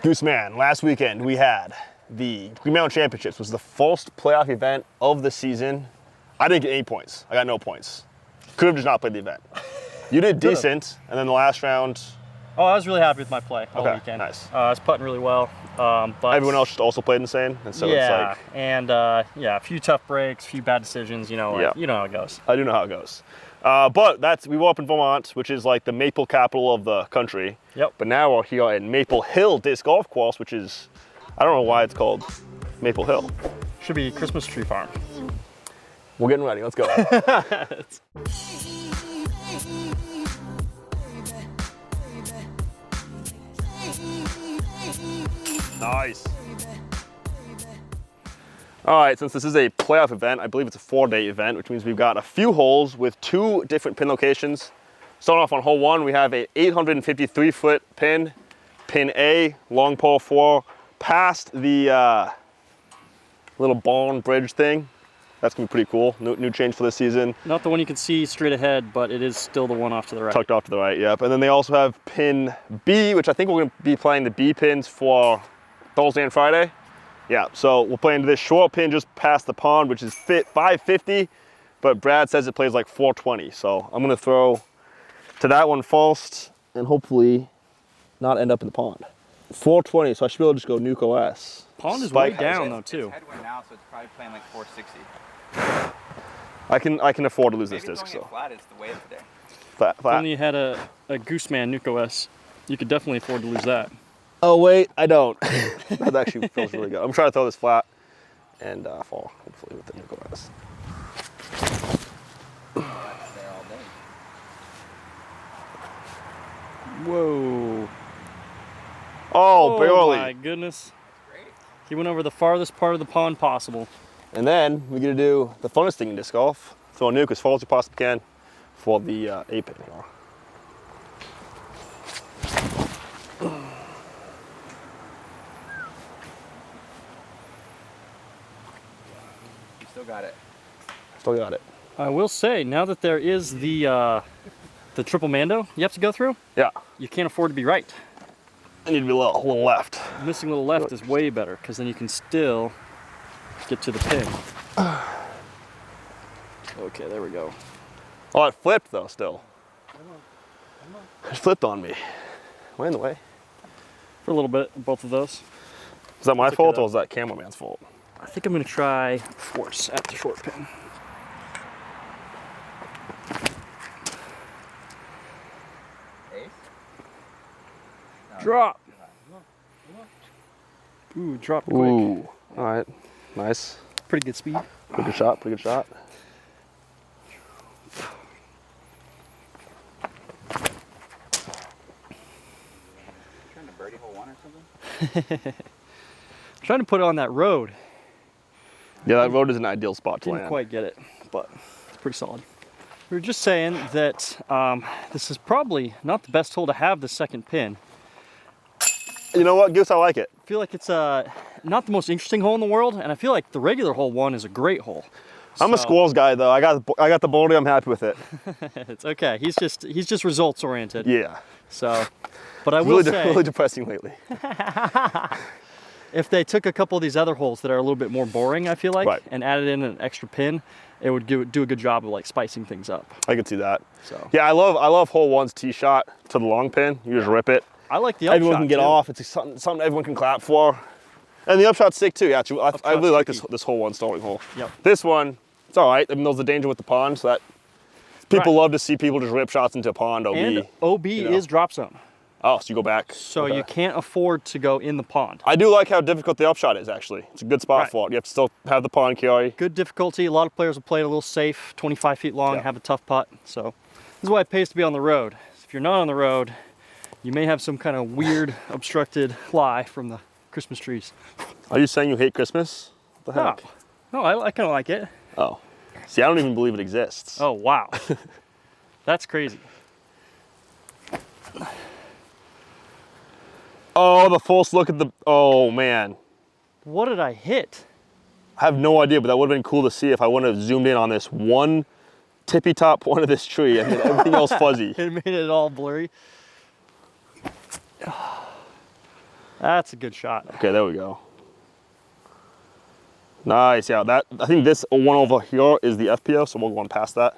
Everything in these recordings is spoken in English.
Goose man, last weekend we had the Green Mountain Championships. It was the first playoff event of the season. I didn't get any points. I got no points. Could have just not played the event. You did decent, and then the last round. Oh, I was really happy with my play all weekend. Nice. I was putting really well. But everyone else just also played insane, and so yeah, it's like, and yeah, a few tough breaks, a few bad decisions. You know, you know how it goes. I do know how it goes. But we were up in Vermont, which is like the maple capital of the country. Yep. But now we're here in Maple Hill Disc Golf Course, which is, I don't know why it's called Maple Hill. Should be Christmas Tree Farm. We're getting ready. Let's go. Nice. All right, since this is a playoff event, I believe it's a 4-day event, which means we've got a few holes with 2 different pin locations. Starting off on hole 1, we have a 853-foot pin, pin A, long par 4, past the little barn bridge thing. That's gonna be pretty cool. New change for this season. Not the one you can see straight ahead, but it is still the one off to the right. Tucked off to the right, yep. And then they also have pin B, which I think we're gonna be playing the B pins for Thursday and Friday. Yeah, so we'll play into this short pin just past the pond, which is 550, but Brad says it plays like 420. So I'm gonna throw to that one first and hopefully not end up in the pond. 420, so I should be able to just go NUKE OS. Pond is way down though too. It's headwind now, so it's probably playing like 460. I can afford to lose this disc. So flat is the wave today. Flat. If only you had a Goose man NUKE OS, you could definitely afford to lose that. Oh wait, I don't. That actually feels really good. I'm trying to throw this flat and fall, hopefully with the NUKE OS. Whoa. Oh, barely. Oh my goodness. Great. He went over the farthest part of the pond possible. And then we get to do the funnest thing in disc golf, throw a nuke as far as we possibly can for the A pin here. You still got it. Still got it. I will say, now that there is the triple mando you have to go through, Yeah. you can't afford to be right. I need to be a little left. Missing a little left is way better, because then you can still get to the pin. Okay, there we go. Oh, it flipped though still. It flipped on me. Am I in the way? For a little bit, both of those. Is that my fault or is that cameraman's fault? I think I'm going to try force at the short pin. Ace? Drop! Ooh, dropped quick. Ooh, all right, nice. Pretty good speed. Pretty good shot, pretty good shot. Trying to birdie hole 1 or something? Trying to put it on that road. Yeah, that road is an ideal spot to Didn't land. quite get it, but it's pretty solid. We were just saying that this is probably not the best hole to have the second pin. You know what, Goose, I like it. I feel like it's not the most interesting hole in the world, and I feel like the regular hole 1 is a great hole. I'm a squirrels guy though. I got the birdie, I'm happy with it. It's okay. He's just results oriented. Yeah. So, but I will say, really depressing lately. if they took a couple of these other holes that are a little bit more boring, I feel like, Right. and added in an extra pin, it would do a good job of like spicing things up. I can see that. So yeah, I love hole 1's tee shot to the long pin. You just rip it. I like the upshot. Everyone can get too. off. It's something everyone can clap for. And the upshot's sick too. Yeah, I really like this hole 1 starting hole. Yep. This one, it's all right. I mean, there's the danger with the pond, so that people love to see people just rip shots into a pond. OB. And OB is drop zone. Oh, so you go back. So you can't afford to go in the pond. I do like how difficult the upshot is, actually. It's a good spot for it. You have to still have the pond carry. Good difficulty. A lot of players will play it a little safe, 25 feet long, have a tough putt. So this is why it pays to be on the road. If you're not on the road, you may have some kind of weird obstructed fly from the Christmas trees. Are you saying you hate Christmas? What the heck? No, I kind of like it. Oh. See, I don't even believe it exists. Oh, wow. That's crazy. Oh, the false look at the, oh man. What did I hit? I have no idea, but that would have been cool to see if I wouldn't have zoomed in on this one tippy top point of this tree and everything else fuzzy. It made it all blurry. That's a good shot. Okay, there we go. Nice, yeah, that, I think this one over here is the FPO, so we'll go on past that.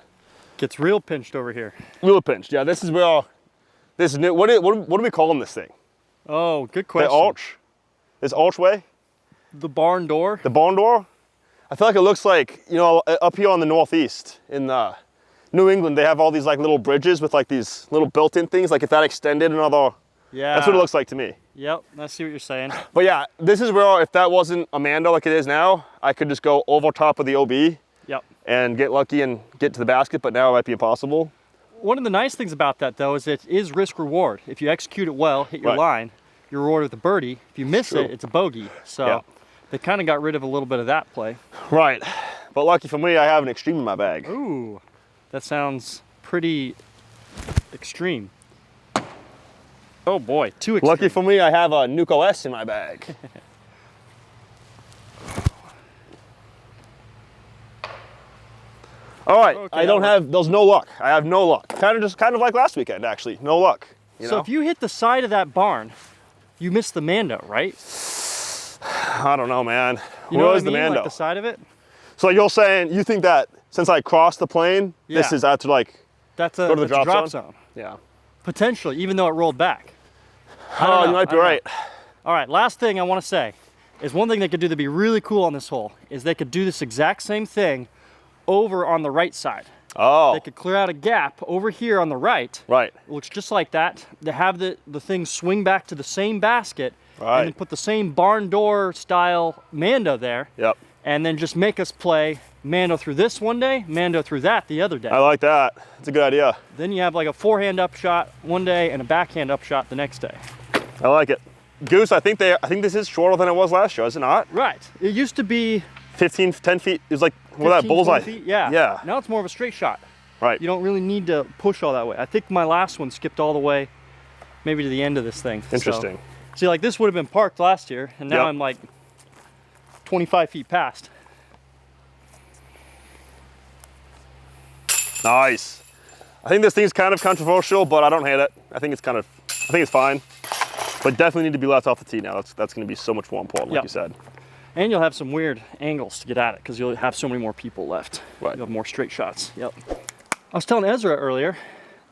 Gets real pinched over here. Real pinched, yeah, this is where, this is new, what are we calling this thing? Oh, good question. The arch? This archway? The barn door? The barn door? I feel like it looks like, you know, up here on the northeast in New England, they have all these like little bridges with like these little built-in things, like if that extended another, Yeah. that's what it looks like to me. Yep, I see what you're saying. But yeah, this is where if that wasn't a Mando like it is now, I could just go over top of the OB Yep. and get lucky and get to the basket, but now it might be impossible. One of the nice things about that though is it is risk reward. If you execute it well, hit your Right. line, you're rewarded with a birdie. If you miss True. it, it's a bogey. So Yeah. they kind of got rid of a little bit of that play. Right, but lucky for me, I have an extreme in my bag. Ooh, that sounds pretty extreme. Oh boy, too extreme. Lucky for me, I have a NUKE OS in my bag. All right, Okay, I don't have, there's no luck. I have no luck. Kind of like last weekend, actually. No luck. You So know? if you hit the side of that barn, you miss the Mando, right? I don't know, man. You know Where what I is mean? the Mando? Like the side of it? So you're saying, you think that since I crossed the plane, this Yeah. is after like, That's a, Go to the that's a drop drop zone? zone. yeah. Potentially, even though it rolled back. I don't Oh, know, you might be I don't right. know. All right, last thing I want to say is one thing they could do to be really cool on this hole is they could do this exact same thing over on the right side. Oh, They could clear out a gap over here on the right. right. It looks just like that. They have the thing swing back to the same basket Right. and then put the same barn door style Mando there. Yep. And then just make us play Mando through this one day, Mando through that the other day. I like that. It's a good idea. Then you have like a forehand up shot one day and a backhand up shot the next day. I like it. Goose, I think this is shorter than it was last year, is it not? Right. It used to be 10 feet. It was like, what that 15, bullseye? 20 feet. Yeah. Yeah. Now it's more of a straight shot. Right. You don't really need to push all that way. I think my last one skipped all the way maybe to the end of this thing. Interesting. So, see, like this would have been parked last year, and now Yep. I'm like 25 feet past. Nice. I think this thing's kind of controversial, but I don't hate it. I think it's fine. But definitely need to be left off the tee now. That's going to be so much more important, like Yep. you said. And you'll have some weird angles to get at it because you'll have so many more people left. Right. You'll have more straight shots. Yep. I was telling Ezra earlier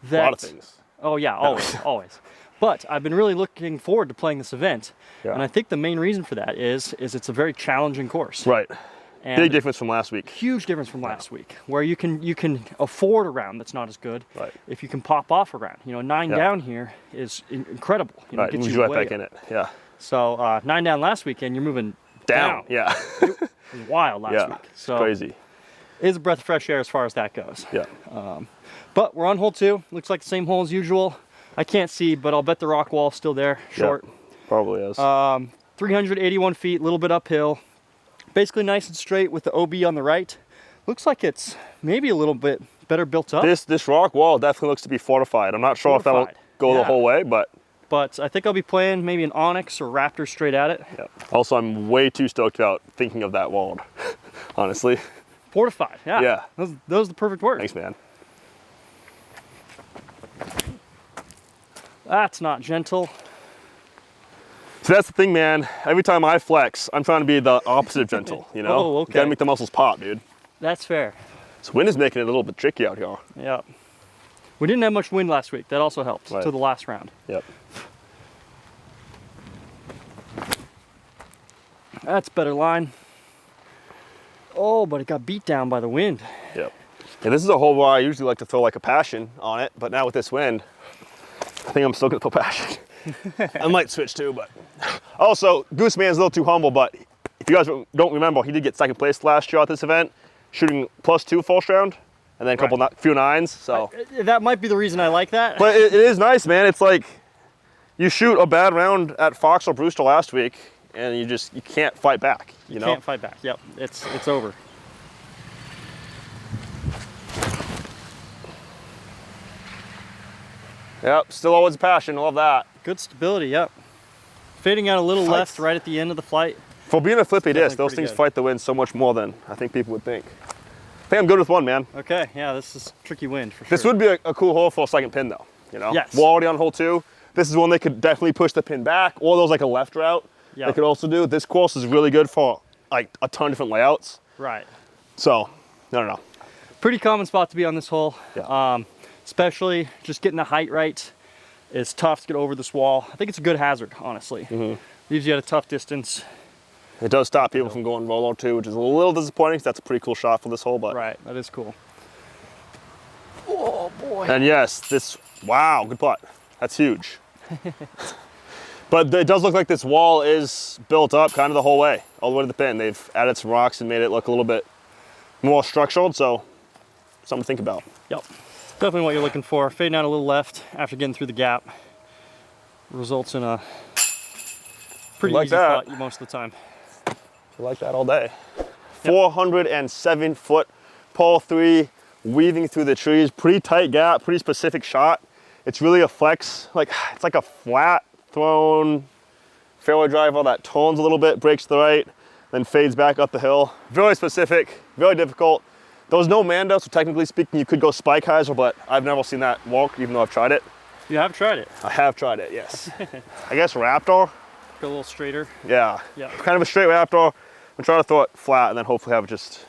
that. A lot of things. Oh yeah, always, always. But I've been really looking forward to playing this event, Yeah. and I think the main reason for that is it's a very challenging course. Right. And Big difference from last week. huge difference from last week, where you can afford a round that's not as good. Right. If you can pop off a round, 9 Yeah. down here is incredible. Right. Gets Moves you you right way back up. in it. Yeah. So 9 down last weekend, you're moving Down. Yeah. It was wild last yeah. week. So Crazy. it's a breath of fresh air as far as that goes. Yeah. But we're on hole 2. Looks like the same hole as usual. I can't see, but I'll bet the rock wall's still there, short. Yeah. Probably is. 381 feet, a little bit uphill. Basically nice and straight with the OB on the right. Looks like it's maybe a little bit better built up. This rock wall definitely looks to be fortified. I'm not sure if that'll Fortified. go the Yeah. whole way, but But I think I'll be playing maybe an Onyx or Raptor straight at it. yeah. Also, I'm way too stoked about thinking of that wall, honestly. Fortified, yeah. Yeah. Those are the perfect words. Thanks, man. That's not gentle. So that's the thing, man. Every time I flex, I'm trying to be the opposite of gentle, you know? Oh, okay. You gotta make the muscles pop, dude. That's fair. This wind is making it a little bit tricky out here. Yeah. We didn't have much wind last week. That also helped Right. to the last round. Yep. That's better line. Oh, but it got beat down by the wind. Yep. Yeah, this is a hole where I usually like to throw like a passion on it, but now with this wind, I think I'm still gonna throw passion. I might switch too, but also Goose Man's a little too humble. But if you guys don't remember, he did get second place last year at this event, shooting +2 first round, and then a couple few nines. So, That might be the reason I like that. but it is nice, man. It's like you shoot a bad round at Fox or Brewster last week, and you can't fight back. You know? Can't fight back. Yep, it's over. Yep. Still always a passion. I love that. Good stability. Yep. Fading out a little Fights. left right at the end of the flight. For being a flippy disc, Definitely those pretty things good. fight the wind so much more than I think people would think. I think I'm good with one, man. Okay. Yeah, this is tricky wind for sure. This would be a cool hole for a second pin, though. You know, Yes. we're already on hole 2. This is one they could definitely push the pin back, or there's like a left route they could also do. This course is really good for like a ton of different layouts. Right. So, I don't know. Pretty common spot to be on this hole. Yeah. Especially just getting the height right is tough to get over this wall. I think it's a good hazard, honestly. Leaves you at a tough distance. It does stop people from going roller too, which is a little disappointing because that's a pretty cool shot for this hole. But right, that is cool. Oh boy. And yes, wow, good putt. That's huge. But it does look like this wall is built up kind of the whole way, all the way to the pin. They've added some rocks and made it look a little bit more structural, so something to think about. Yep, definitely what you're looking for. Fading out a little left after getting through the gap results in a pretty easy putt most of the time. I like that all day. 407 foot par 3, weaving through the trees. Pretty tight gap, pretty specific shot. It's really a flex, it's like a flat thrown fairway driver that turns a little bit, breaks to the right, then fades back up the hill. Very specific, very difficult. There was no Mando, so technically speaking, you could go spike hyzer, but I've never seen that work, even though I've tried it. You have tried it? I have tried it, yes. I guess Raptor. Go a little straighter. Yeah, kind of a straight Raptor. I'm trying to throw it flat and then hopefully have it just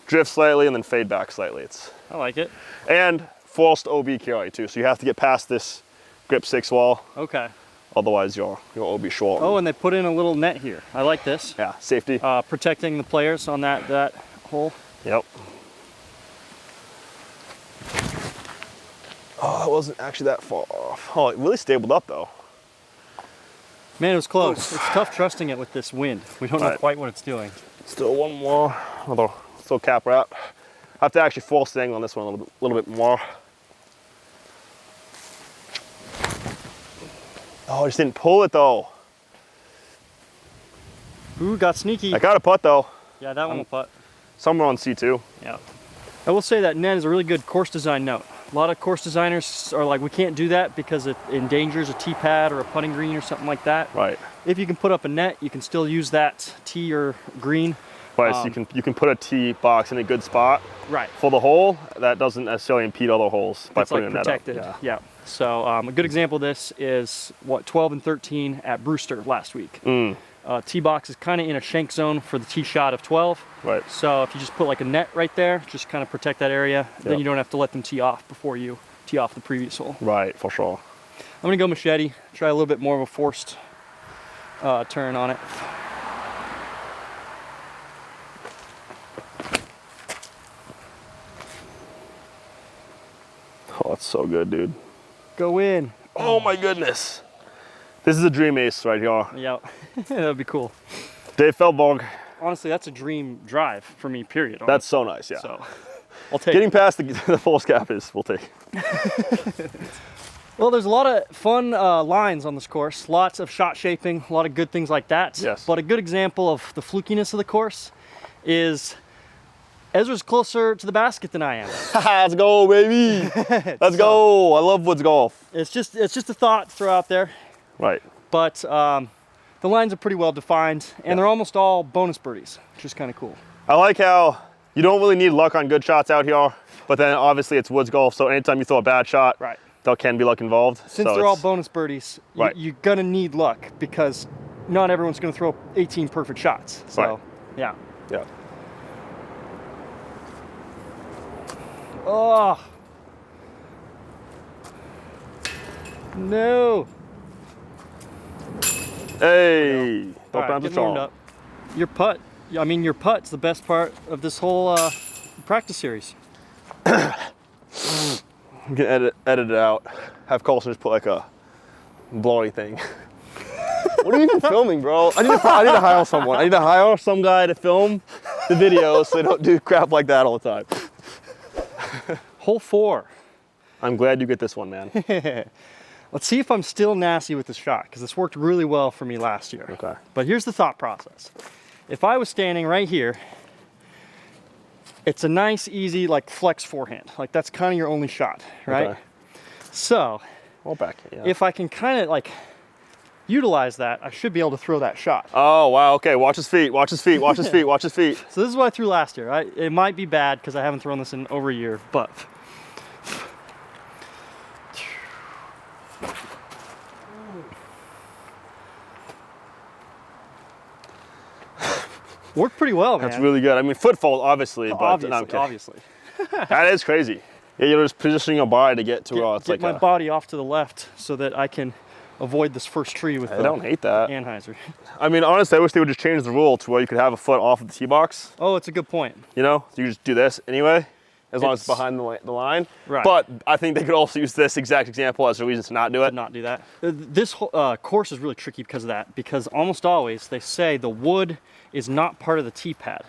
drift slightly and then fade back slightly. I like it. And forced OB carry too, so you have to get past this grip 6 wall. Okay. Otherwise your OB short. Oh, and they put in a little net here. I like this. Yeah, safety. Protecting the players on that hole. Yep. Oh, that wasn't actually that far off. Oh, it really stabled up though. Man, it was close. It's tough trusting it with this wind. We don't know quite what it's doing. Still one more, still cap wrap. I have to actually force the angle on this one a little bit more. Oh, I just didn't pull it though. Ooh, got sneaky. I got a putt though. Yeah, that one will putt. Somewhere on C2. Yeah. I will say that net is a really good course design note. A lot of course designers are like, we can't do that because it endangers a tee pad or a putting green or something like that. Right. If you can put up a net, you can still use that tee or green. Right, so you can put a tee box in a good spot. Right. For the hole, that doesn't necessarily impede other holes by putting a net up. Protected. Yeah. So a good example of this is 12 and 13 at Brewster last week. Tee box is kind of in a shank zone for the tee shot of 12. Right. So if you just put like a net right there, just kind of protect that area, then you don't have to let them tee off before you tee off the previous hole. Right, for sure. I'm gonna go machete, try a little bit more of a forced turn on it. Oh, that's so good, dude. Go in. Oh my goodness. This is a dream ace right here. Yeah, that'd be cool. Dave Feldborg. Honestly, that's a dream drive for me, period. Honestly. That's so nice, yeah. So, I'll take Getting past the false cap we'll take. Well, there's a lot of fun lines on this course. Lots of shot shaping, a lot of good things like that. Yes. But a good example of the flukiness of the course is Ezra's closer to the basket than I am. Let's go, baby. Let's go. I love woods golf. It's just a thought to throw out there. Right. But the lines are pretty well defined, and they're almost all bonus birdies, which is kind of cool. I like how you don't really need luck on good shots out here, but then obviously it's woods golf, so anytime you throw a bad shot, there can be luck involved. Since they're all bonus birdies, you're gonna need luck because not everyone's gonna throw 18 perfect shots. So, yeah. Yeah. Oh. No. Hey. All right, getting warmed up. Your putt. I mean, your putt's the best part of this whole practice series. I'm gonna edit it out. Have Colson just put like a blowy thing. What are you even filming, bro? I need to hire someone. I need to hire some guy to film the videos so they don't do crap like that all the time. Hole 4. I'm glad you get this one, man. Let's see if I'm still nasty with this shot, because this worked really well for me last year. Okay. But here's the thought process. If I was standing right here, it's a nice, easy, like flex forehand. Like that's kind of your only shot, right? Okay. So, if I can kind of like utilize that, I should be able to throw that shot. Oh, wow, okay, watch his feet, watch his feet, watch his feet, watch his feet. So this is what I threw last year. It might be bad because I haven't thrown this in over a year, but. Worked pretty well, man. That's really good. I mean, foot fault, obviously, but obviously, no, I'm kidding. obviously. That is crazy. Yeah, you're just positioning your body to get to where it's Get like my body off to the left so that I can avoid this first tree with I don't hate that. Anheuser. I mean, honestly, I wish they would just change the rule to where you could have a foot off of the tee box. Oh, it's a good point. You know, you just do this anyway, as long as it's behind the line. Right. But I think they could also use this exact example as a reason to not do it. Not do that. This course is really tricky because of that. Because almost always they say the wood is not part of the tee pad.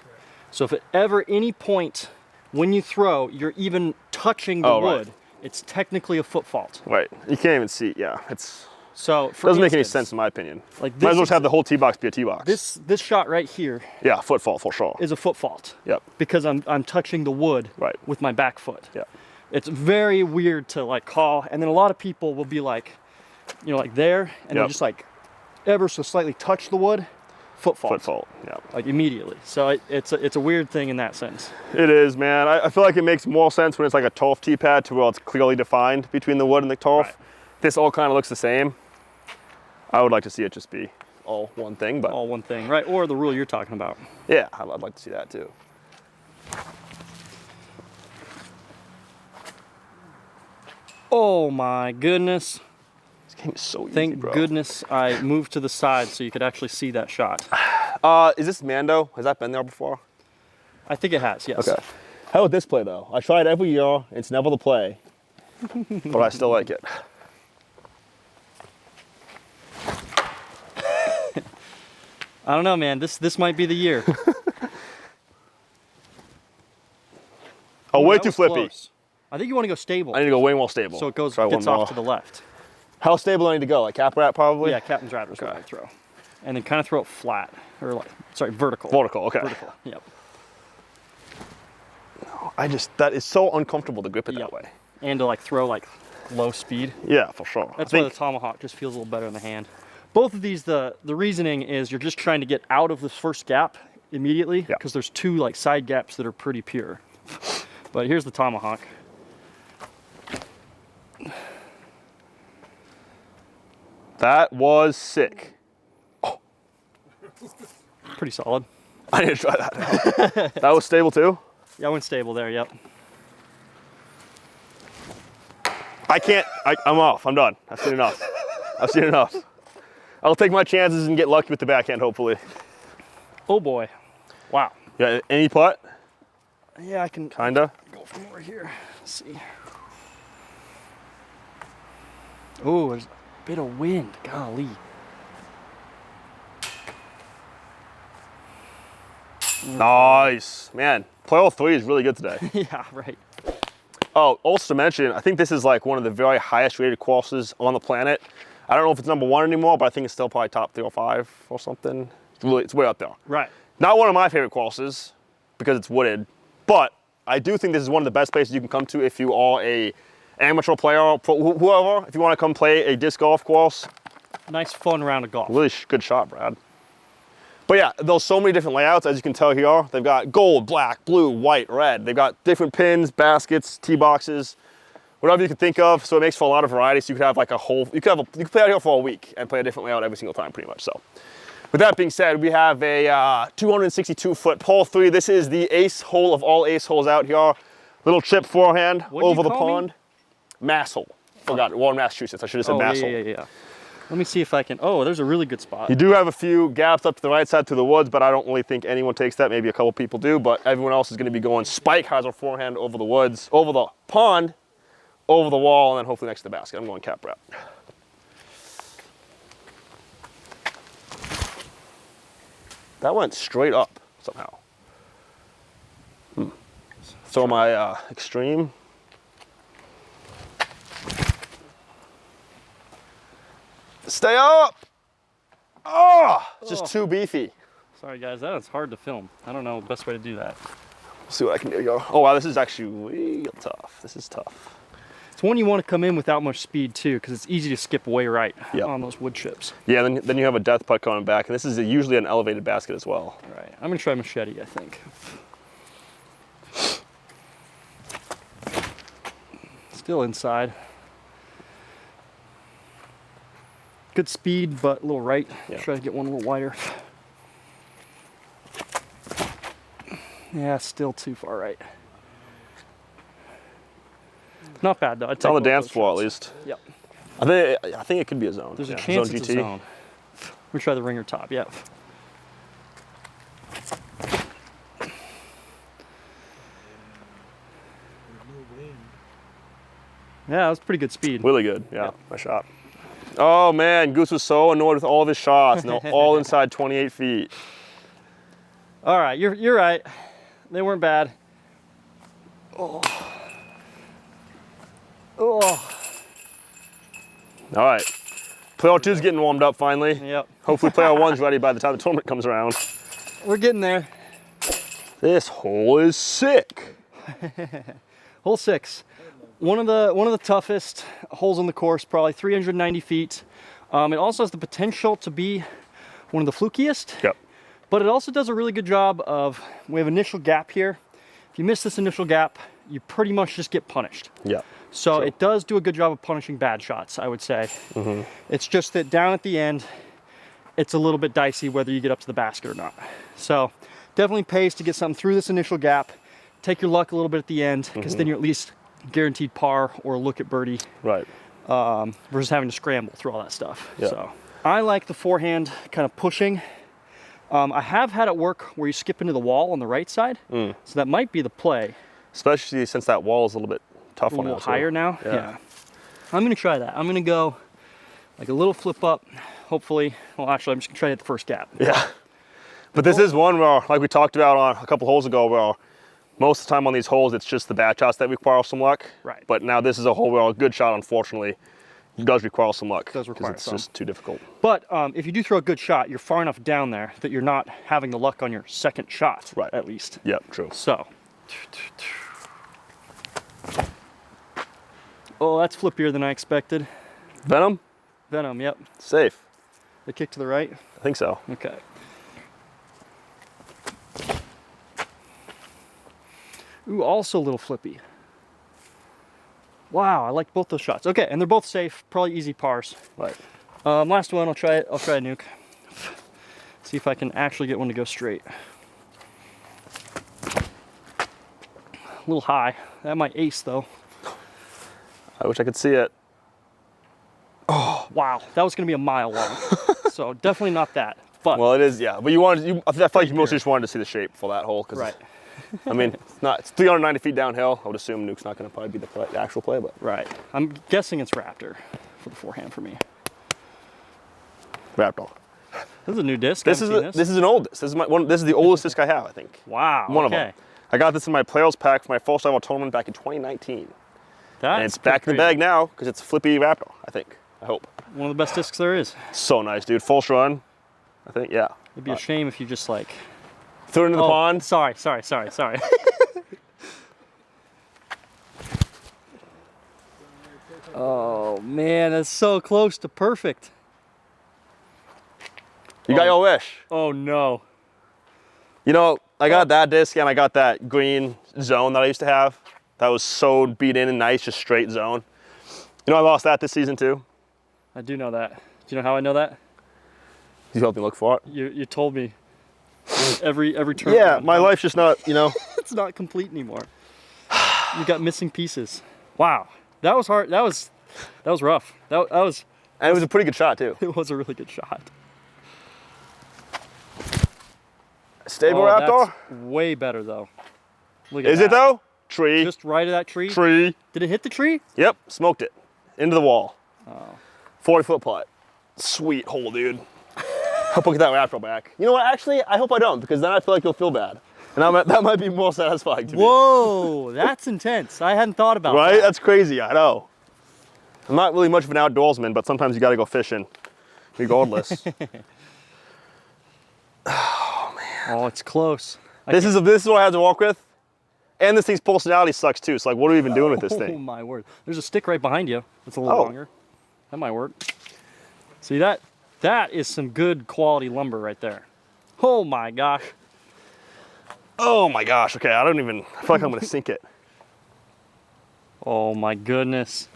So if at ever any point when you throw, you're even touching the wood, it's technically a foot fault. Right. You can't even see. Yeah, it's. So for doesn't make any instance, sense in my opinion. Like might as well just have the whole tee box be a tee box. This shot right here. Yeah, foot fault for sure. Is a foot fault. Yep. Because I'm touching the wood with my back foot. Yeah. It's very weird to like call, and then a lot of people will be like, you know, like there, and they'll just like ever so slightly touch the wood, foot fault. Foot fault. Yeah. Like immediately. So it's a weird thing in that sense. It is, man. I feel like it makes more sense when it's like a turf tee pad to where it's clearly defined between the wood and the turf. Right. This all kind of looks the same. I would like to see it just be all one thing, but all one thing, right? Or the rule you're talking about. Yeah, I'd like to see that too. Oh my goodness. This game is so easy, Thank bro. goodness I moved to the side so you could actually see that shot. Is this Mando? Has that been there before? I think it has, yes. Okay. How about this play though? I try it every year. It's never the play, but I still like it. I don't know, man. This might be the year. Oh, way that too was flippy. close. I think you want to go stable. I need to go way more stable. So it goes Try gets one off more. to the left. How stable do I need to go? Like cap rat probably? Yeah, captain's rad is what I throw. And then kind of throw it flat, or like, sorry, vertical. Vertical, okay. Vertical, yep. That is so uncomfortable to grip it that way. And to like throw like low speed. Yeah, for sure. That's why the tomahawk just feels a little better in the hand. Both of these, the reasoning is you're just trying to get out of this first gap immediately because there's two like side gaps that are pretty pure. But here's the tomahawk. That was sick. Oh. Pretty solid. I need to try that. That was stable too? Yeah, I went stable there, yep. I can't, I'm off, I'm done. I've seen enough. I've seen enough. I'll take my chances and get lucky with the backhand, hopefully. Oh boy. Wow. Yeah, any putt? Yeah, I can Kinda. go from over here. Let's see. Oh, there's a bit of wind. Golly. Nice. Man, play all three is really good today. Yeah, right. Oh, also to mention, I think this is like one of the very highest rated courses on the planet. I don't know if it's #1 anymore, but I think it's still probably top 3 or 5 or something. It's way up there. Right. Not one of my favorite courses because it's wooded, but I do think this is one of the best places you can come to if you are a amateur player, whoever, if you want to come play a disc golf course. Nice fun round of golf. Really good shot, Brad. But yeah, there's so many different layouts, as you can tell here. They've got gold, black, blue, white, red. They've got different pins, baskets, tee boxes, whatever you can think of. So it makes for a lot of variety. So you could have like a whole, you could play out here for a week and play a different layout every single time pretty much. So with that being said, we have a 262-foot par 3. This is the ace hole of all ace holes out here. Little chip forehand over the pond. Mass hole. Forgot, we're in Massachusetts. I should have said Mass hole. Yeah. Let me see if I can, oh, there's a really good spot. You do have a few gaps up to the right side to the woods, but I don't really think anyone takes that. Maybe a couple people do, but everyone else is going to be going spike hyzer forehand over the woods, over the pond, over the wall, and then hopefully next to the basket. I'm going cap wrap. That went straight up somehow. Throw my extreme. Stay up! Oh, it's just too beefy. Sorry guys, that is hard to film. I don't know the best way to do that. Let's see what I can do. Oh wow, this is actually real tough. This is tough. It's one you want to come in without much speed too, because it's easy to skip way right on those wood chips. Yeah, then you have a death putt coming back, and this is usually an elevated basket as well. All right, I'm gonna try machete, I think. Still inside. Good speed, but a little right. Yeah. Try to get one a little wider. Yeah, still too far right. Not bad though. It's on the dance floor at least. Yep. I think it could be a zone. There's a Yeah, chance zone it's GT. a zone. We try the ringer top. Yep. Yeah, that was pretty good speed. Really good. Yeah, my shot. Oh man, Goose was so annoyed with all of his shots, and they're all inside 28 feet. All right, you're right. They weren't bad. Oh. Oh. All right. Player 2's getting warmed up finally. Yep. Hopefully player 1's ready by the time the tournament comes around. We're getting there. This hole is sick. Hole 6. One of the toughest holes on the course, probably 390 feet. It also has the potential to be one of the flukiest. Yep. But it also does a really good job of, we have initial gap here. If you miss this initial gap, you pretty much just get punished. Yeah. So True. it does do a good job of punishing bad shots, I would say. Mm-hmm. It's just that down at the end, it's a little bit dicey whether you get up to the basket or not. So definitely pays to get something through this initial gap. Take your luck a little bit at the end, because then you're at least guaranteed par or look at birdie. Right. Versus having to scramble through all that stuff. Yeah. So I like the forehand kind of pushing. I have had it work where you skip into the wall on the right side. So that might be the play. Especially since that wall is a little bit tough A on little it. higher now. Yeah. I'm gonna try that. I'm gonna go like a little flip up, hopefully. Well, actually, I'm just gonna try to hit the first gap. Yeah. But this is one where, like we talked about on a couple holes ago, where most of the time on these holes, it's just the bad shots that require some luck. Right. But now this is a hole where a good shot, unfortunately, does require some luck. Does require it's some. just too difficult. But if you do throw a good shot, you're far enough down there that you're not having the luck on your second shot, Right. at least. Yep, true. So. Oh, that's flippier than I expected. Venom? Venom, yep. Safe. The kick to the right? I think so. Okay. Ooh, also a little flippy. Wow, I like both those shots. Okay, and they're both safe, probably easy pars. Right. Last one, I'll try a nuke. See if I can actually get one to go straight. A little high. That might ace though. I wish I could see it. Oh, wow, that was gonna be a mile long. So definitely not that. But Well, it is, yeah. But I feel like you mostly just wanted to see the shape for that hole. Cause right. I mean, it's 390 feet downhill. I would assume Nuke's not going to probably be the actual play, but. Right. I'm guessing it's Raptor for the forehand for me. Raptor. This is a new disc. This is an old disc. This is the oldest disc I have, I think. Wow. One of okay. them. I got this in my players pack for my first ever tournament back in 2019. That's And it's back in the bag now because it's a flippy Raptor, I think. I hope. One of the best discs there is. So nice, dude. Full run, I think, yeah. It'd be a shame if you just like. Threw it into the pond. Sorry. Oh man, that's so close to perfect. You got your wish. Oh no. You know, I got that disc and I got that green zone that I used to have. That was so beat in and nice, just straight zone. You know, I lost that this season too. I do know that. Do you know how I know that? You helped me look for it. You told me every turn. Yeah, my life's just not, you know. It's not complete anymore. You got missing pieces. Wow, that was hard. That was rough. That was. And it was a pretty good shot too. It was a really good shot. Stable Raptor? That's way better though. Look at Is that. it though? Tree. Just right of that tree. Tree. Did it hit the tree? Yep, smoked it. Into the wall. Oh. 40-foot putt. Sweet hole, dude. Hope I get that Raptor back. You know what? Actually, I hope I don't, because then I feel like you'll feel bad. And that might be more satisfying to me. Whoa, that's intense. I hadn't thought about Right? that. That's crazy, I know. I'm not really much of an outdoorsman, but sometimes you gotta go fishing, regardless. Oh, it's close. This is what I have to walk with. And this thing's personality sucks too, so like, what are we even doing with this Oh thing? my word. There's a stick right behind you. It's a little longer. That might work. See, that is some good quality lumber right there. Oh my gosh. Oh my gosh, okay, I feel like I'm gonna sink it. Oh my goodness.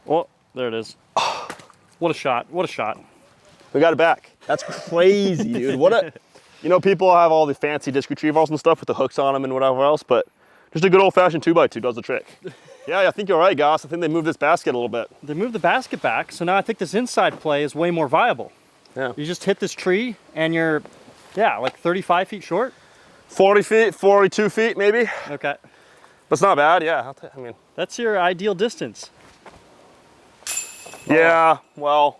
Oh, there it is. What a shot, what a shot. We got it back. That's crazy, dude. You know, people have all the fancy disc retrievers and stuff with the hooks on them and whatever else, but just a good old-fashioned 2x2 does the trick. Yeah, I think you're right, Goss. I think they moved this basket a little bit. They moved the basket back, so now I think this inside play is way more viable. Yeah. You just hit this tree and you're, yeah, like 35 feet short. 40 feet, 42 feet maybe. Okay. But it's not bad, yeah. I mean, that's your ideal distance. Yeah, well,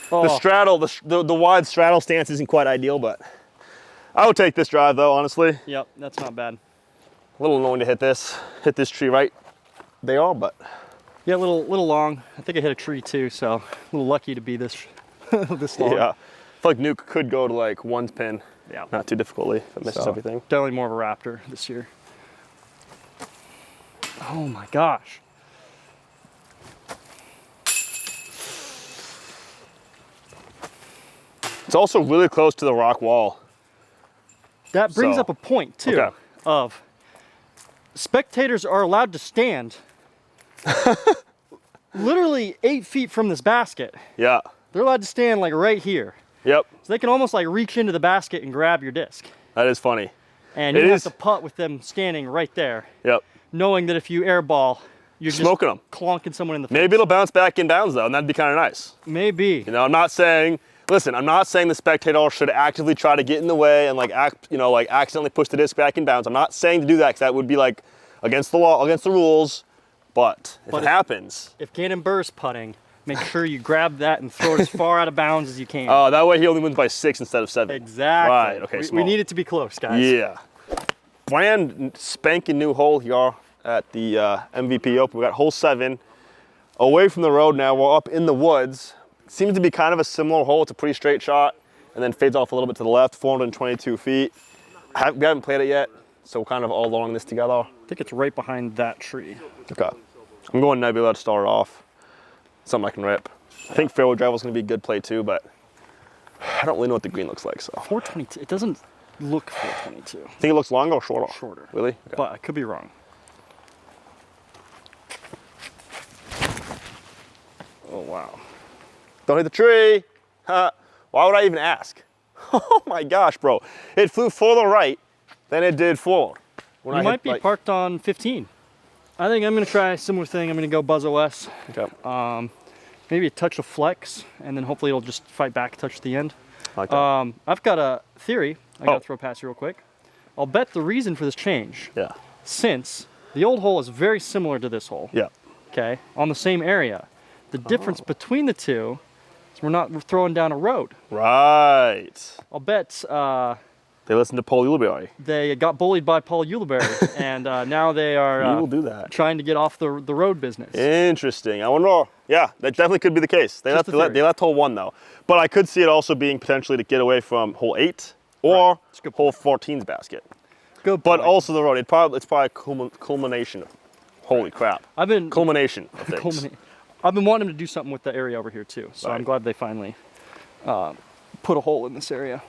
the straddle, the wide straddle stance isn't quite ideal, but I would take this drive though, honestly. Yep, that's not bad. A little annoying to hit this tree right there, but. Yeah, a little long. I think I hit a tree too, so a little lucky to be this this long. Yeah, I feel like NUKE could go to like one pin. Yeah. Not too difficultly if it misses everything. Definitely more of a Raptor this year. Oh my gosh. It's also really close to the rock wall. That brings up a point too, of spectators are allowed to stand literally 8 feet from this basket. Yeah. They're allowed to stand like right here. Yep. So they can almost like reach into the basket and grab your disc. That is funny. And you have to putt with them standing right there. Yep. Knowing that if you airball, you're smoking just clonking someone in the face. Maybe it'll bounce back in bounds though, and that'd be kind of nice. Maybe. You know, I'm not saying, listen, I'm not saying the spectator should actively try to get in the way and like accidentally push the disc back in bounds. I'm not saying to do that because that would be like against the law, against the rules. But if it happens. If Gannon Burr's putting, make sure you grab that and throw it as far out of bounds as you can. Oh, that way he only wins by 6 instead of 7. Exactly. Right, okay, we need it to be close, guys. Yeah. Brand spanking new hole here at the MVP Open. We got hole 7. Away from the road now, we're up in the woods. Seems to be kind of a similar hole. It's a pretty straight shot and then fades off a little bit to the left, 422 feet. We haven't played it yet, so we're kind of all along this together. I think it's right behind that tree. Okay. I'm going Nebula to start off. Something I can rip. I think fairway drive is going to be a good play too, but I don't really know what the green looks like. So 422. It doesn't look 422. Think it looks longer or shorter? Shorter. Really? Okay. But I could be wrong. Oh wow! Don't hit the tree. Why would I even ask? Oh my gosh, bro! It flew further right than it did forward. You might be parked on 15. I think I'm going to try a similar thing. I'm going to go Buzz OS. Okay. Maybe a touch of flex, and then hopefully it'll just fight back a touch at the end. I like that. I've got a theory I got to throw past you real quick. I'll bet the reason for this change, since the old hole is very similar to this hole, okay, on the same area. The difference between the two is we're not throwing down a road. Right. I'll bet they listened to Paul Ulibarri. They got bullied by Paul Ulibarri, and now they are will do that. Trying to get off the road business. Interesting. I wonder. Yeah, that definitely could be the case. They left hole 1 though, but I could see it also being potentially to get away from hole 8 or hole 14's basket. Good point. But also the road. It's probably culmination of. Holy crap! Culmination of things. I've been wanting them to do something with the area over here too, so I'm glad they finally put a hole in this area.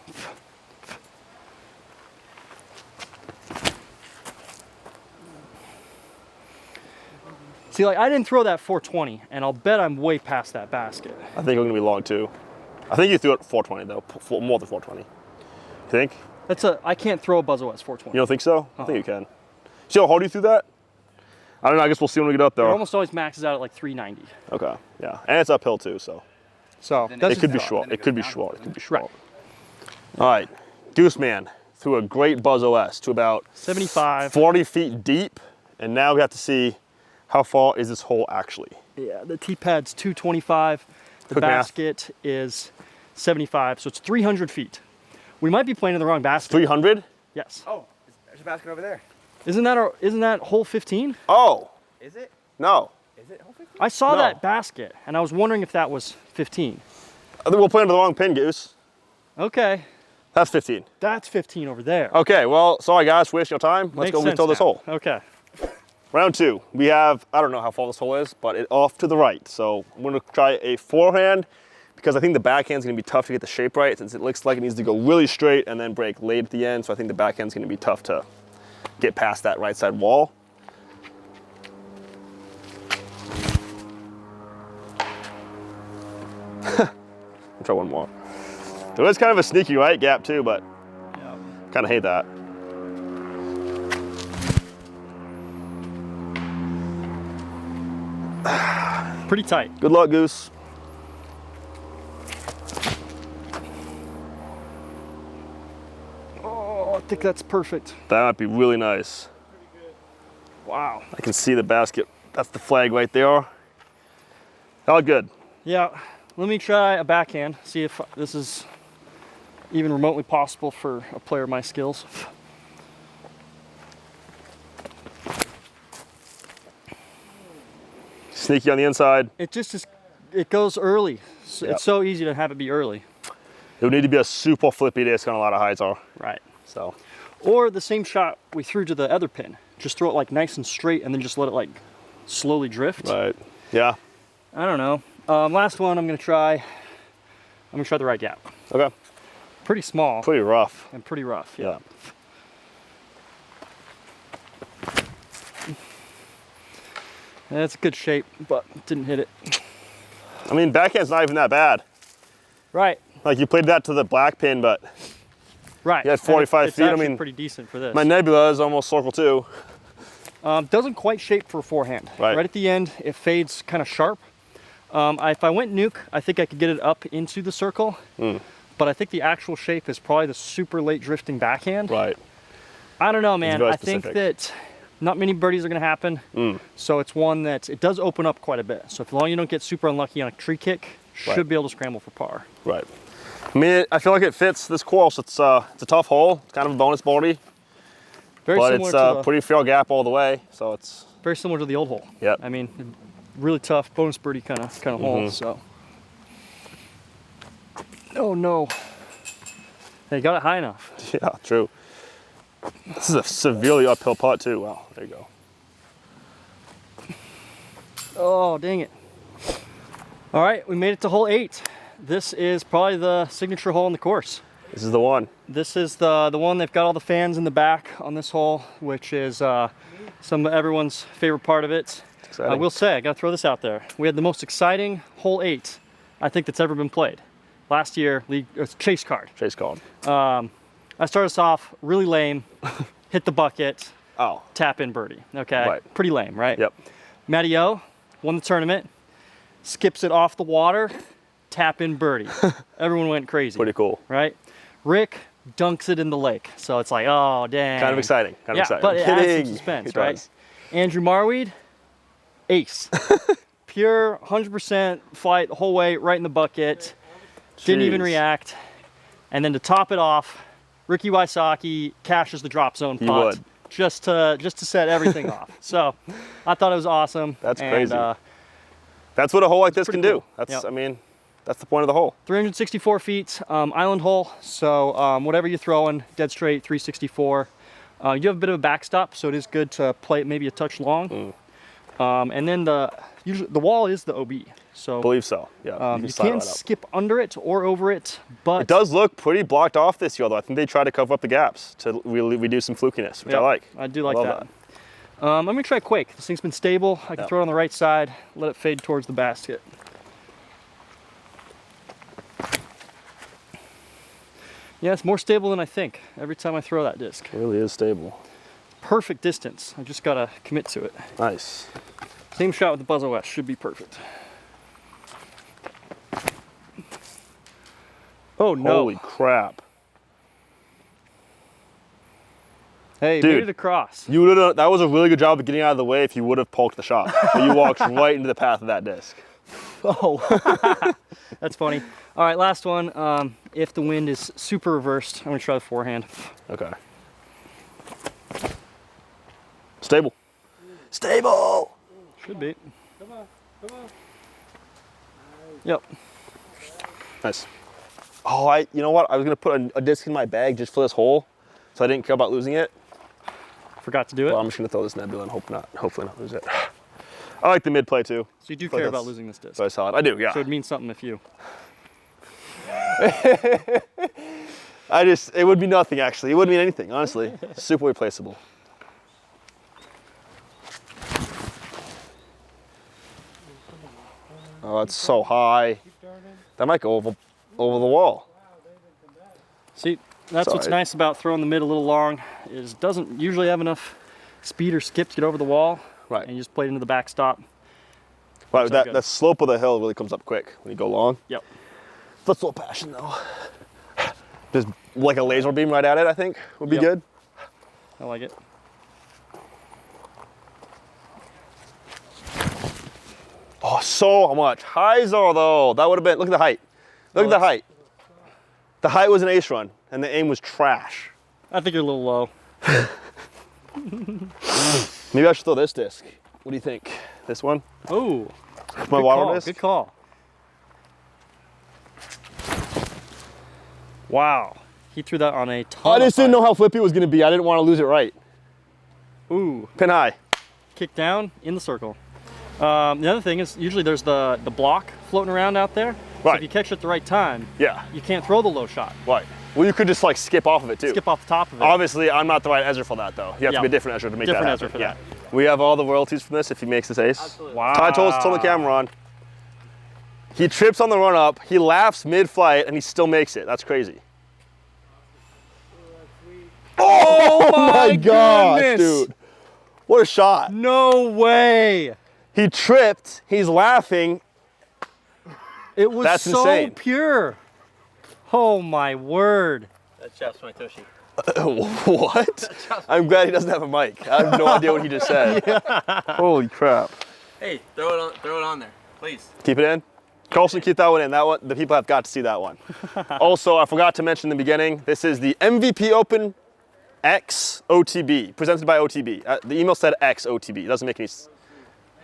See, like I didn't throw that 420, and I'll bet I'm way past that basket. I think I'm gonna be long too. I think you threw it 420 though, more than 420. You think? I can't throw a Buzz OS 420. You don't think so? I think you can. See how hard you threw that? I don't know. I guess we'll see when we get up there. It almost always maxes out at like 390. Okay. Yeah, and it's uphill too, so. It could be short. It could be short. It could be short. All right, Goose Man threw a great Buzz OS to about 75, 40 feet deep, and now we have to see how far is this hole actually. Yeah, the tee pad's 225. The Quick basket is 75, so it's 300 feet. We might be playing in the wrong basket. 300? Yes. Oh, there's a basket over there. Isn't that hole 15? Oh. Is it? No. Is it hole 15? I saw that basket, and I was wondering if that was 15. I think we'll play under the wrong pin, Goose. Okay. That's 15. That's 15 over there. Okay, well, sorry guys, wasting your time. Let's go refill this hole. Okay. Round 2. We have, I don't know how far this hole is, but it's off to the right. So I'm gonna try a forehand because I think the backhand's gonna be tough to get the shape right since it looks like it needs to go really straight and then break late at the end. So I think the backhand's gonna be tough to get past that right side wall. I'll try one more. There is kind of a sneaky right gap too, but Yeah. kind of hate that. Pretty tight. Good luck, Goose. Oh, I think that's perfect. That might be really nice. Wow. I can see the basket. That's the flag right there. All good. Yeah, let me try a backhand, see if this is even remotely possible for a player of my skills. Sneaky on the inside. It just is, it goes early. So Yep. It's so easy to have it be early. It would need to be a super flippy disc on a lot of heights are. Right. So Or the same shot we threw to the other pin. Just throw it like nice and straight and then just let it like slowly drift. right. Yeah. I don't know. Last one I'm gonna try the right gap. Okay. Pretty small Pretty rough. and pretty rough. Yeah. That's a good shape, but didn't hit it. I mean, backhand's not even that bad. Right. Like you played that to the black pin, but Right. you had And 45 it's feet. I actually mean, pretty decent for this. my nebula is almost circle two. Doesn't quite shape for a forehand. Right. At the end, it fades kind of sharp. If I went NUKE, I think I could get it up into the circle. But I think the actual shape is probably the super late drifting backhand. Right. I don't know, man. very I think specific. that not many birdies are going to happen. So it's one that it does open up quite a bit. So if long as you don't get super unlucky on a tree kick, should Right. be able to scramble for par. Right. I mean, I feel like it fits this course. It's a tough hole. It's kind of a bonus birdie, Very but similar it's to a pretty fair gap all the way. So it's very similar to the old hole. Yep. I mean, really tough bonus birdie kind of hole. So. Oh no. They got it high enough. yeah, true. This is a severely uphill putt too. Wow, there you go. Oh, dang it. All right, we made it to hole 8. This is probably the signature hole in the course. This is the one. This is the one they've got all the fans in the back on this hole, which is some of everyone's favorite part of it. Exciting. I will say, I gotta throw this out there. We had the most exciting hole 8, I think, that's ever been played. Last year, chase card. Chase called. I started us off really lame, hit the bucket, Oh. tap in birdie. Okay, Right. pretty lame, right? Yep. Matty O won the tournament, skips it off the water, tap in birdie. Everyone went crazy. Pretty cool. Right? Rick dunks it in the lake. So it's like, oh, dang. Kind of exciting. Kind of Yeah, exciting. but I'm it adds some kidding. suspense, It right? does. Andrew Marweed, ace. Pure 100% flight the whole way right in the bucket. Didn't even Jeez. react. And then to top it off, Ricky Wysocki cashes the drop zone He putt. would. Just to set everything off. So I thought it was awesome. That's and, crazy. That's what a hole like this can pretty do. cool. That's, Yep. I mean, that's the point of the hole. 364 feet, island hole. So whatever you're throwing, dead straight, 364. You have a bit of a backstop, so it is good to play it maybe a touch long. And then usually the wall is the OB. So Believe so. Yeah. you slide can right up. skip under it or over it, but It does look pretty blocked off this year, though. I think they try to cover up the gaps to really reduce some flukiness, which I yeah, like. I do like love that. I'm gonna try Quake. This thing's been stable. I can Yeah. throw it on the right side, let it fade towards the basket. Yeah, it's more stable than I think every time I throw that disc. It really is stable. Perfect distance. I just gotta commit to it. Nice. Same shot with the Buzz OS should be perfect. Oh no! Holy crap. Hey, Dude. made it across. You would have. That was a really good job of getting out of the way if you would have poked the shot. But you walked right into the path of that disc. Oh, that's funny. All right, last one. If the wind is super reversed, I'm gonna try the forehand. Okay. Stable. Stable. Should be. Come on. Yep. Nice. Oh, you know what? I was gonna put a disc in my bag just for this hole, so I didn't care about losing it. Forgot to do it. Well, I'm just gonna throw this nebula and hopefully not lose it. I like the mid play too. So you do But care that's about losing this disc. Very solid. I do, yeah. So it'd mean something if you. It would be nothing actually. It wouldn't mean anything, honestly. Super replaceable. Oh, it's so high. That might go over the wall. See, that's what's nice about throwing the mid a little long, is it doesn't usually have enough speed or skip to get over the wall. Right. And you just play it into the backstop. Right, that slope of the hill really comes up quick when you go long. Yep. That's a little passion though. Just like a laser beam right at it, I think would be good. I like it. Oh, so much. Hyzer though. That would have been, look at the height. Look at the height. The height was an ace run and the aim was trash. I think you're a little low. Maybe I should throw this disc. What do you think? This one? Oh, My water disc? Good call. Wow. He threw that on a ton. I just didn't know how flippy it was going to be. I didn't want to lose it right. Ooh. Pin high. Kick down in the circle. The other thing is usually there's the block floating around out there. So Right. if you catch it at the right time, you can't throw the low shot. Right. Well, you could just like skip off of it too. Skip off the top of it. Obviously, I'm not the right Ezra for that though. You have to be a different Ezra to make that happen. Ezra for that. We have all the royalties from this if he makes this ace. Absolutely. Wow. Ty told us to turn the camera on. He trips on the run up, he laughs mid-flight, and he still makes it. That's crazy. Oh my gosh, goodness. dude. What a shot. No way. He tripped, he's laughing. It was That's so insane. pure. Oh my word. That's Chef's my tushy. What? I'm glad he doesn't have a mic. I have no idea what he just said. Holy crap. Hey, throw it on there, please. Keep it in. Carlson, keep that one in. That one, the people have got to see that one. Also, I forgot to mention in the beginning, this is the MVP Open X OTB, presented by OTB. The email said X OTB. It doesn't make any sense.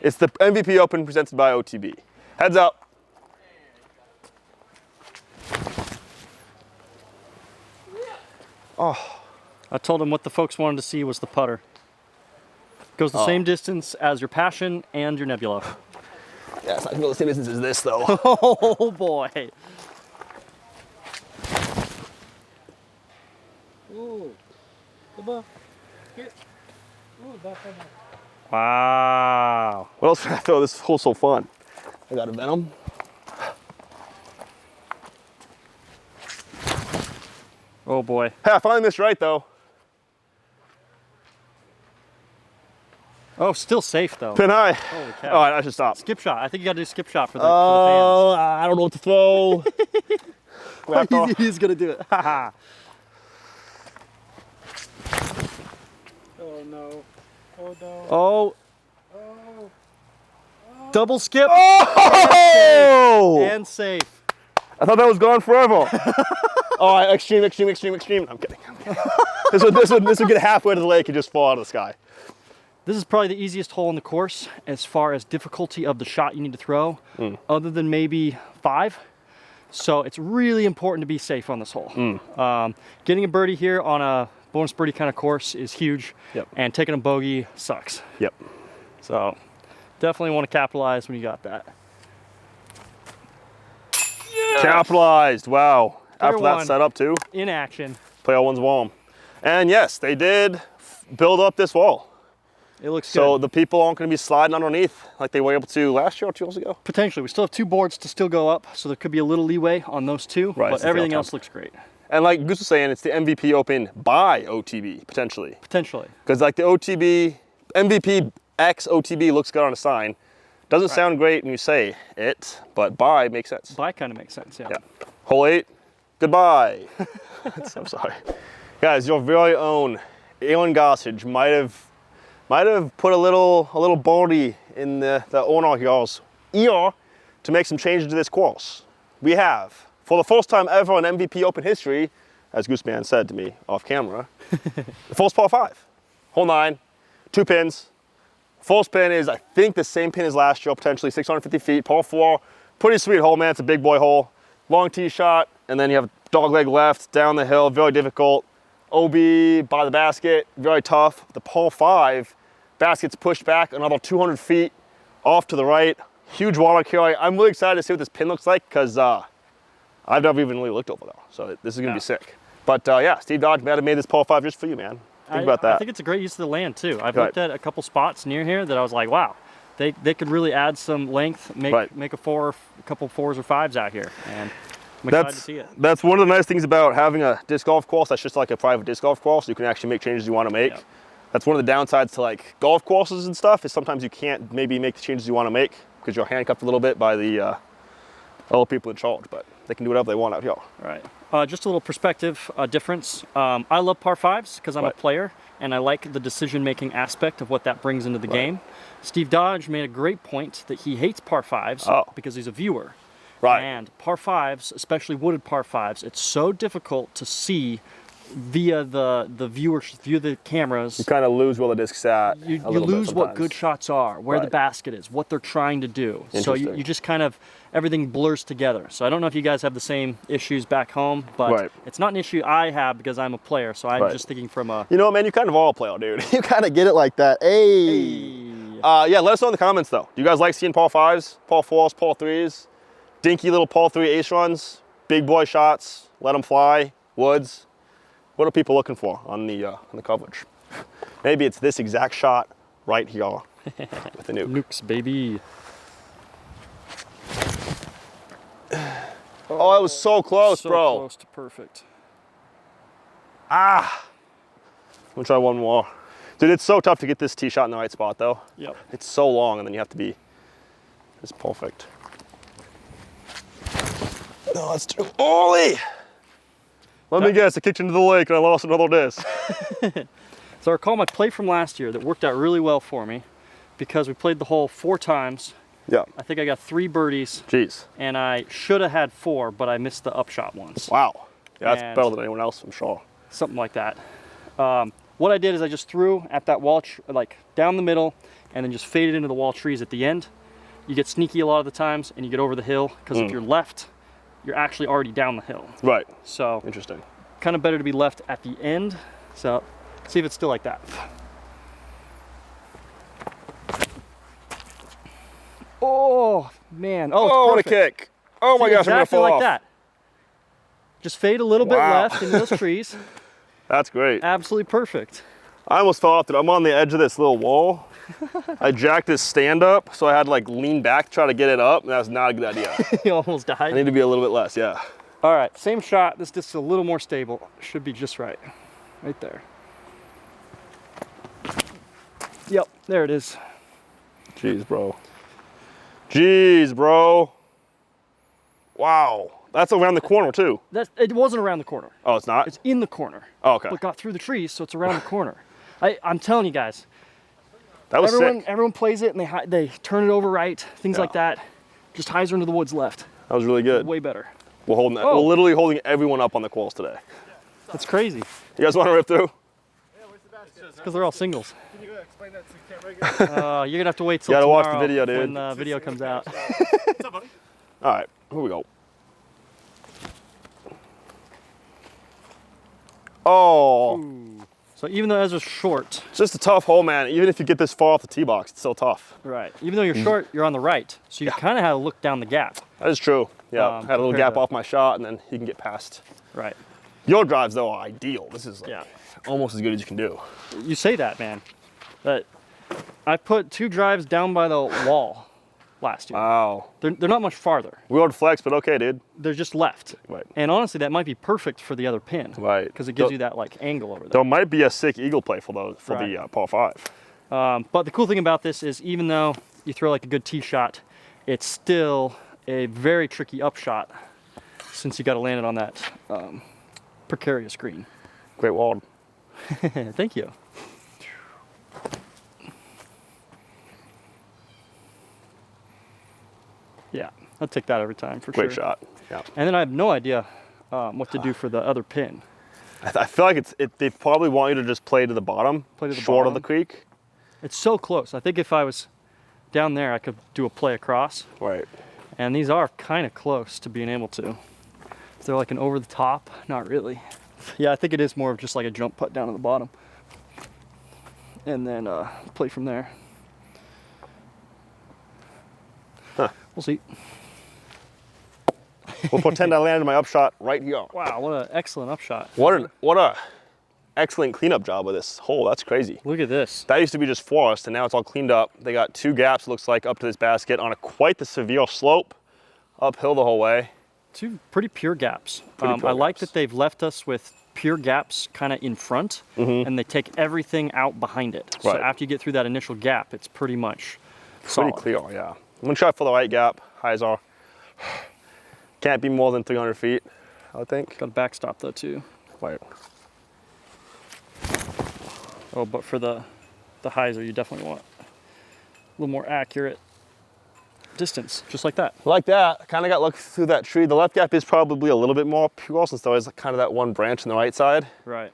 It's the MVP Open presented by OTB. Heads up. Oh. I told him what the folks wanted to see was the putter. Goes the same distance as your Passion and your Nebula. Yeah, it's not gonna go the same distance as this though. Oh boy. Ooh. Come on. Here. Ooh, back on that. Wow. What else can I throw? This hole's so fun. I got a Venom. Oh boy. Hey, I finally missed right though. Oh, still safe though. Pin high. Holy cow. All right, I should stop. Skip shot. I think you got to do skip shot for the, Oh, I don't know what to throw. We have to- He's gonna do it. Haha. Oh no. Oh no. Oh. Oh. Double skip Oh! and safe. I thought that was gone forever. Oh, extreme. I'm kidding. This would get halfway to the lake and just fall out of the sky. This is probably the easiest hole in the course as far as difficulty of the shot you need to throw, other than maybe 5. So it's really important to be safe on this hole. Getting a birdie here on a bonus birdie kind of course is huge, and taking a bogey sucks. Yep. So definitely want to capitalize when you got that. Capitalized. Wow. Player After that one. setup too. In action. Player one's warm. And yes, they did build up this wall. It looks So good. the people aren't going to be sliding underneath like they were able to last year or 2 years ago. Potentially. We still have 2 boards to still go up, so there could be a little leeway on those 2, Right, but it's the everything outcome. else looks great. And like Goose was saying, it's the MVP Open by OTB, potentially. Potentially. Because like the OTB, MVP X OTB looks good on a sign. Doesn't sound great when you say it, but by makes sense. By kind of makes sense, yeah. Yeah. Hole 8, goodbye. I'm sorry. Guys, your very own Alan Gossage might have put a little birdie in the owner here's ear to make some changes to this course. We have, for the first time ever in MVP Open history, as Gooseman said to me off camera, the first par 5. Hole 9, 2 pins. First pin is, I think, the same pin as last year, potentially 650 feet, par 4. Pretty sweet hole, man. It's a big boy hole. Long tee shot, and then you have dog leg left, down the hill, very difficult. OB by the basket, very tough. The par 5, basket's pushed back another 200 feet off to the right. Huge water carry. I'm really excited to see what this pin looks like because I've never even really looked over there. So this is going to be sick. But yeah, Steve Dodge might have made this par 5 just for you, man. Think about that. I think it's a great use of the land too. I've looked at a couple spots near here that I was like, wow, they could really add some length, make a couple 4s or 5s out here. And I'm excited to see it. That's one of the nice things about having a disc golf course that's just like a private disc golf course. You can actually make changes you want to make. Yep. That's one of the downsides to like golf courses and stuff is sometimes you can't maybe make the changes you want to make because you're handcuffed a little bit by the other people in charge, but they can do whatever they want out here. Right. Just a little perspective difference. I love par fives because I'm a player and I like the decision-making aspect of what that brings into the game. Steve Dodge made a great point that he hates par fives because he's a viewer. Right. And par fives, especially wooded par fives, it's so difficult to see via the viewers, via the cameras. You kind of lose where the disc's at. You lose what good shots are, where the basket is, what they're trying to do. So you just kind of, everything blurs together. So I don't know if you guys have the same issues back home, but it's not an issue I have because I'm a player. So I'm just thinking from a... You know what, man? You kind of are a player, dude. You kind of get it like that. Hey. Yeah, let us know in the comments, though. Do you guys like seeing par fives, par fours, par threes? Dinky little par three ace runs? Big boy shots? Let them fly? Woods? What are people looking for on the coverage? Maybe it's this exact shot right here with the nuke. Nukes, baby. Oh, that was so close, bro. So close to perfect. Ah. I'm gonna try one more. Dude, it's so tough to get this tee shot in the right spot, though. Yep. It's so long, and then you have to be just perfect. No, that's too Ollie! Let me guess, I kicked into the lake and I lost another disc. So I recall my play from last year that worked out really well for me because we played the hole 4 times. Yeah. I think I got 3 birdies. Jeez. And I should have had 4, but I missed the upshot once. Wow. Yeah, that's better than anyone else, I'm sure. Something like that. What I did is I just threw at that wall, like down the middle, and then just faded into the wall trees at the end. You get sneaky a lot of the times, and you get over the hill, because if you're left, you're actually already down the hill. Right. So interesting. Kind of better to be left at the end. So see if it's still like that. Oh man! Oh, what a kick! Oh my gosh, I'm gonna fall like off. That. Just fade a little bit left into those trees. That's great. Absolutely perfect. I almost fell off. I'm on the edge of this little wall. I jacked this stand up, so I had to like lean back to try to get it up, and that was not a good idea. You almost died. I need to be a little bit less, yeah. All right, same shot. This disc is a little more stable. Should be just right. Right there. Yep, there it is. Jeez, bro. Jeez, bro. Wow. That's around the corner, too. It wasn't around the corner. Oh, it's not? It's in the corner. Oh, okay. But got through the trees, so it's around the corner. I'm telling you guys. That was sick. Everyone plays it, and they turn it over right, things like that. Just hyzer into the woods left. That was really good. Way better. We're holding that. We're literally holding everyone up on the course today. That's crazy. You guys want to rip through? Yeah, where's the basket? It's because they're all singles. Can you explain that to the camera again? You're gonna have to wait till you gotta watch tomorrow the video, dude. when the video comes out. What's up, buddy? All right, here we go. Oh. Ooh. So even though Ezra's short, It's just a tough hole, man. Even if you get this far off the tee box, it's still tough. right? Even though you're short, you're on the right, so you kind of had to look down the gap. That is true. Yeah, I had a little compared gap to- off my shot, and then he can get past. Right. Your drives, though, are ideal. This is like Yeah. almost as good as you can do. You say that, man. But I put 2 drives down by the wall last year. Wow. They're not much farther. We would flex, but okay, dude. They're just left. Right. And honestly, that might be perfect for the other pin. Right. Because it gives you that like angle over there. There might be a sick eagle play for the par 5. But the cool thing about this is even though you throw like a good tee shot, it's still a very tricky upshot since you got to land it on that precarious green. Great wall. Thank you. Yeah, I'll take that every time for sure. Great shot. Yeah. And then I have no idea what to do for the other pin. I feel like they probably want you to just play to the bottom, Play to the short of bottom. the creek. It's so close. I think if I was down there, I could do a play across. Right. And these are kind of close to being able to. Is there like an over the top? Not really. Yeah, I think it is more of just like a jump putt down to the bottom. And then play from there. Huh. We'll see. We'll pretend I landed my upshot right here. Wow, what an excellent upshot. What a excellent cleanup job of this hole. That's crazy. Look at this. That used to be just forest, and now it's all cleaned up. They got 2 gaps, looks like, up to this basket on quite the severe slope, uphill the whole way. Two pretty pure gaps. Pretty pure I like gaps. that they've left us with pure gaps kind of in front, and they take everything out behind it. So Right. after you get through that initial gap, it's pretty much Pretty solid. clear, yeah. I'm gonna try for the right gap. Highs are. Can't be more than 300 feet, I think. Got a backstop though too. Right. Oh, but for the hyzer, you definitely want a little more accurate distance, just like that. Like that, kind of got lucky through that tree. The left gap is probably a little bit more pure since there is kind of that one branch on the right side. Right.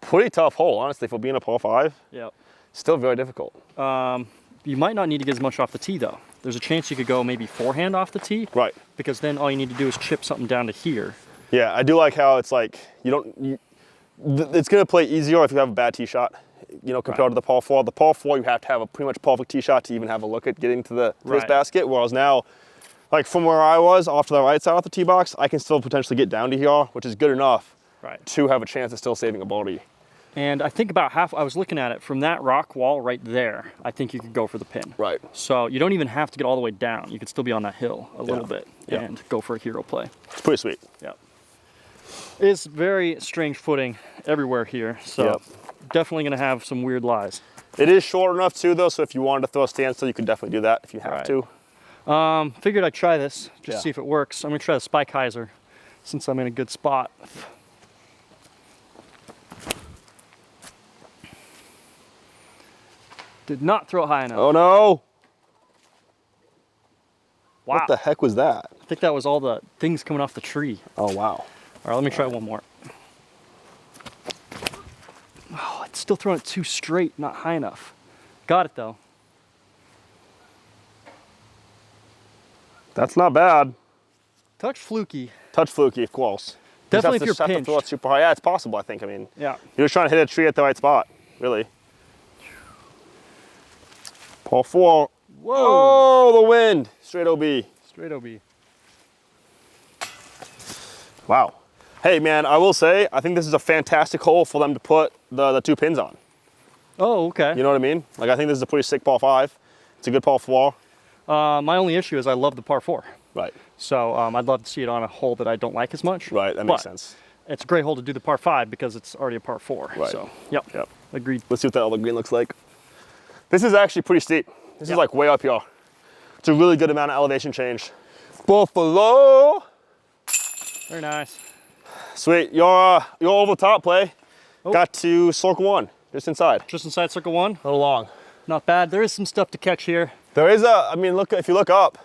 Pretty tough hole, honestly, for being a par 5. Yep. Still very difficult. You might not need to get as much off the tee though. There's a chance you could go maybe forehand off the tee. Right. Because then all you need to do is chip something down to here. Yeah, I do like how it's like, it's gonna play easier if you have a bad tee shot, compared to the par 4. The par 4, you have to have a pretty much perfect tee shot to even have a look at getting to this Right. basket. Whereas now, like from where I was, off to the right side of the tee box, I can still potentially get down to here, which is good enough Right. to have a chance of still saving a birdie. And I think about half, I was looking at it from that rock wall right there, I think you could go for the pin. Right. So you don't even have to get all the way down. You could still be on that hill a little bit Yeah. and go for a hero play. It's pretty sweet. Yep. It's very strange footing everywhere here. So Yep. definitely gonna have some weird lies. It is short enough too, though, so if you wanted to throw a standstill, you could definitely do that if you have Right. to. Figured I'd try this, just Yeah. see if it works. I'm gonna try the spike hyzer since I'm in a good spot. Did not throw it high enough. Oh no! Wow. What the heck was that? I think that was all the things coming off the tree. Oh wow. All right, let me try one more. Oh, it's still throwing it too straight, not high enough. Got it though. That's not bad. Touch fluky. Touch fluky, of course. Definitely You if just have you're to throw it pinched. super high. Yeah, it's possible, I think. I mean, Yeah. you're just trying to hit a tree at the right spot, really. Par 4. Whoa. Oh, the wind. Straight OB. Straight OB. Wow. Hey, man, I will say, I think this is a fantastic hole for them to put the 2 pins on. Oh, okay. You know what I mean? Like, I think this is a pretty sick par 5. It's a good par 4. My only issue is I love the par 4. Right. So I'd love to see it on a hole that I don't like as much. Right, that makes But sense. It's a great hole to do the par 5 because it's already a par 4. Right. So, yep. Yep. Agreed. Let's see what that other green looks like. This is actually pretty steep. This Yeah. is like way up here. It's a really good amount of elevation change. Buffalo. Very nice. Sweet. You're over the top play. Oh. Got to circle 1, just inside. Just inside circle 1. A little long. Not bad. There is some stuff to catch here. There is look, if you look up,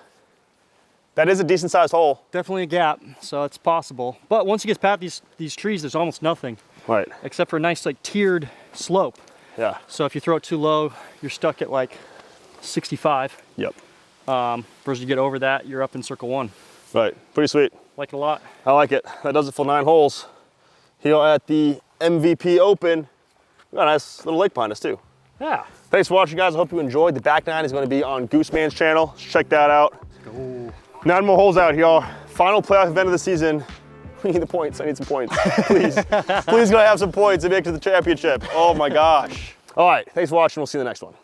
that is a decent sized hole. Definitely a gap, so it's possible. But once you get past these trees, there's almost nothing Right. except for a nice like tiered slope. Yeah. So if you throw it too low, you're stuck at like 65. Yep. Versus you get over that, you're up in circle 1. Right. Pretty sweet. Like it a lot. I like it. That does it for 9 holes. Here at the MVP Open. We got a nice little lake behind us too. Yeah. Thanks for watching, guys. I hope you enjoyed. The back 9 is going to be on Goose Man's channel. Check that out. Ooh. 9 more holes out here. Final playoff event of the season. We need the points. I need some points. Please. Please, gotta have some points to make it to the championship. Oh my gosh. All right. Thanks for watching. We'll see you in the next one.